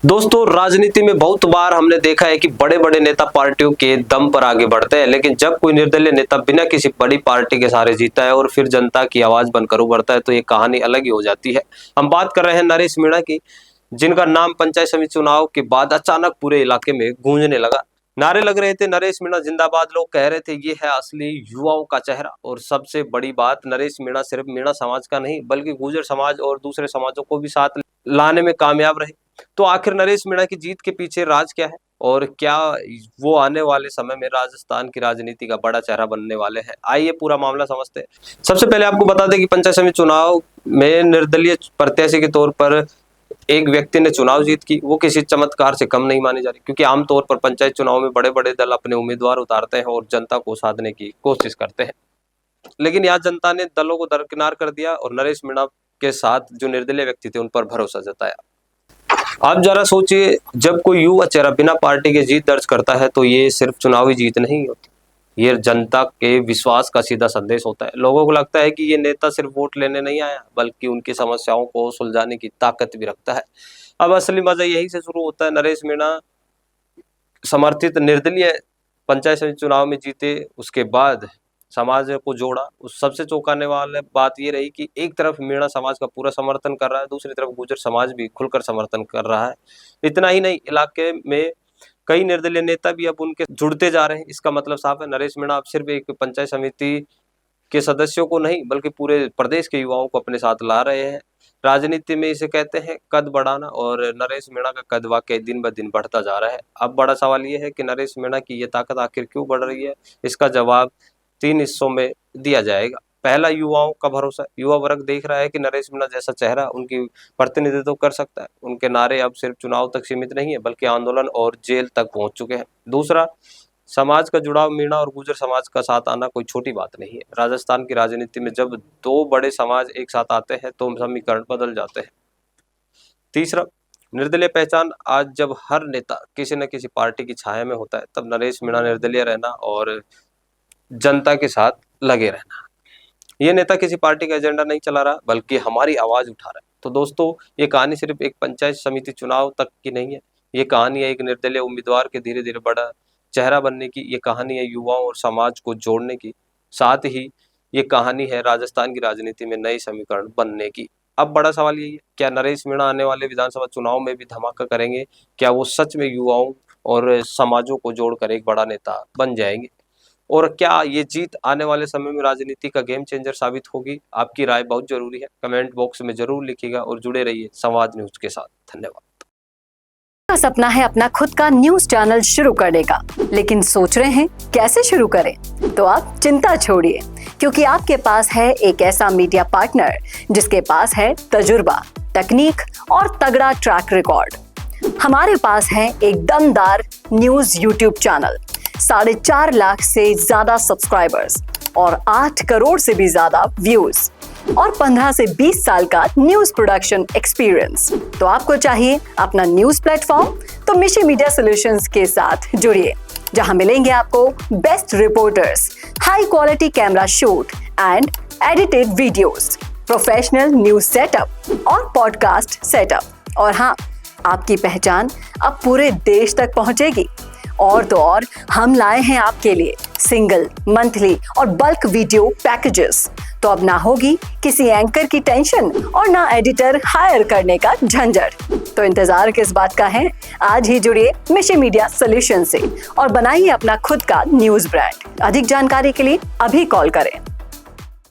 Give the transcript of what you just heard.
दोस्तों, राजनीति में बहुत बार हमने देखा है कि बड़े बड़े नेता पार्टियों के दम पर आगे बढ़ते हैं, लेकिन जब कोई निर्दलीय नेता बिना किसी बड़ी पार्टी के सहारे जीता है और फिर जनता की आवाज बनकर उभरता है तो ये कहानी अलग ही हो जाती है। हम बात कर रहे हैं नरेश मीणा की, जिनका नाम पंचायत समिति चुनाव के बाद अचानक पूरे इलाके में गूंजने लगा। नारे लग रहे थे, नरेश मीणा जिंदाबाद। लोग कह रहे थे ये है असली युवाओं का चेहरा। और सबसे बड़ी बात, नरेश मीणा सिर्फ मीणा समाज का नहीं बल्कि गुर्जर समाज और दूसरे समाजों को भी साथ लाने में कामयाब रहे। तो आखिर नरेश मीणा की जीत के पीछे राज क्या है और क्या वो आने वाले समय में राजस्थान की राजनीति का बड़ा चेहरा बनने वाले हैं? आइए पूरा मामला समझते हैं। सबसे पहले आपको बता दें कि पंचायत समिति चुनाव में निर्दलीय प्रत्याशी के तौर पर एक व्यक्ति ने चुनाव जीत की, वो किसी चमत्कार से कम नहीं मानी जा रही, क्योंकि आमतौर पर पंचायत चुनाव में बड़े बड़े दल अपने उम्मीदवार उतारते हैं और जनता को साधने की कोशिश करते हैं। लेकिन यहाँ जनता ने दलों को दरकिनार कर दिया और नरेश मीणा के साथ जो निर्दलीय व्यक्ति थे उन पर भरोसा जताया। आप जरा सोचिए, जब कोई युवा चेहरा बिना पार्टी के जीत दर्ज करता है तो ये सिर्फ चुनावी जीत नहीं होती, ये जनता के विश्वास का सीधा संदेश होता है। लोगों को लगता है कि ये नेता सिर्फ वोट लेने नहीं आया बल्कि उनकी समस्याओं को सुलझाने की ताकत भी रखता है। अब असली मजा यही से शुरू होता है। नरेश मीणा समर्थित निर्दलीय पंचायत समिति चुनाव में जीते, उसके बाद समाज को जोड़ा। उस सबसे चौंकाने वाली बात ये रही कि एक तरफ मीणा समाज का पूरा समर्थन कर रहा है, दूसरी तरफ गुर्जर समाज भी खुलकर समर्थन कर रहा है। इतना ही नहीं, इलाके में कई निर्दलीय नेता भी अब उनके जुड़ते जा रहे हैं। इसका मतलब साफ है, नरेश मीणा अब सिर्फ एक पंचायत समिति के सदस्यों को नहीं बल्कि पूरे प्रदेश के युवाओं को अपने साथ ला रहे हैं। राजनीति में इसे कहते हैं कद बढ़ाना, और नरेश मीणा का कद वाकई दिन ब दिन बढ़ता जा रहा है। अब बड़ा सवाल ये है कि नरेश मीणा की ये ताकत आखिर क्यों बढ़ रही है? इसका जवाब 3 हिस्सों में दिया जाएगा। पहला, युवाओं का भरोसा। युवा वर्ग देख रहा है कि नरेश मीणा जैसा चेहरा उनकी प्रतिनिधित्व कर सकता है। उनके नारे अब सिर्फ चुनाव तक सीमित नहीं है बल्कि आंदोलन और जेल तक पहुंच चुके हैं। दूसरा, समाज का जुड़ाव। मीणा और गुर्जर समाज का साथ आना कोई छोटी बात नहीं है। राजस्थान की राजनीति में जब 2 बड़े समाज एक साथ आते हैं तो समीकरण बदल जाते हैं। तीसरा, निर्दलीय पहचान। आज जब हर नेता किसी न किसी पार्टी की छाया में होता है, तब नरेश मीणा निर्दलीय रहना और जनता के साथ लगे रहना। ये नेता किसी पार्टी का एजेंडा नहीं चला रहा बल्कि हमारी आवाज उठा रहा है। तो दोस्तों, ये कहानी सिर्फ एक पंचायत समिति चुनाव तक की नहीं है, ये कहानी है एक निर्दलीय उम्मीदवार के धीरे धीरे बड़ा चेहरा बनने की। ये कहानी है युवाओं और समाज को जोड़ने की। साथ ही ये कहानी है राजस्थान की राजनीति में नए समीकरण बनने की। अब बड़ा सवाल यही है, क्या नरेश मीणा आने वाले विधानसभा चुनाव में भी धमाका करेंगे? क्या वो सच में युवाओं और समाजों को जोड़कर एक बड़ा नेता बन जाएंगे? और क्या ये जीत आने वाले समय में राजनीति का गेम चेंजर साबित होगी? आपकी राय बहुत जरूरी है, कमेंट बॉक्स में जरूर लिखिएगा और जुड़े रहिए संवाद न्यूज के साथ। धन्यवाद। का सपना है अपना खुद का न्यूज चैनल शुरू करने का, लेकिन सोच रहे हैं कैसे शुरू करें? तो आप चिंता छोड़िए, क्योंकि आपके पास है एक ऐसा मीडिया पार्टनर जिसके पास है तजुर्बा, तकनीक और तगड़ा ट्रैक रिकॉर्ड। हमारे पास है एक दमदार न्यूज यूट्यूब चैनल, 4.5 लाख से ज्यादा सब्सक्राइबर्स और 8 करोड़ से भी ज्यादा व्यूज और 15 से 20 साल का न्यूज प्रोडक्शन एक्सपीरियंस। तो आपको चाहिए अपना न्यूज प्लेटफॉर्म? तो मिशी मीडिया सॉल्यूशंस के साथ जुड़िए, जहां मिलेंगे आपको best reporters, high quality camera shoot and edited videos, professional news setup और पॉडकास्ट सेटअप। और हाँ, आपकी पहचान अब पूरे देश तक पहुंचेगी। और तो और, हम लाए हैं आपके लिए सिंगल, मंथली और बल्क वीडियो पैकेजेस। तो अब ना होगी किसी एंकर की टेंशन और ना एडिटर हायर करने का झंझट। तो इंतजार किस बात का है? आज ही जुड़िए मिशी मीडिया सॉल्यूशन से और बनाइए अपना खुद का न्यूज ब्रांड। अधिक जानकारी के लिए अभी कॉल करें।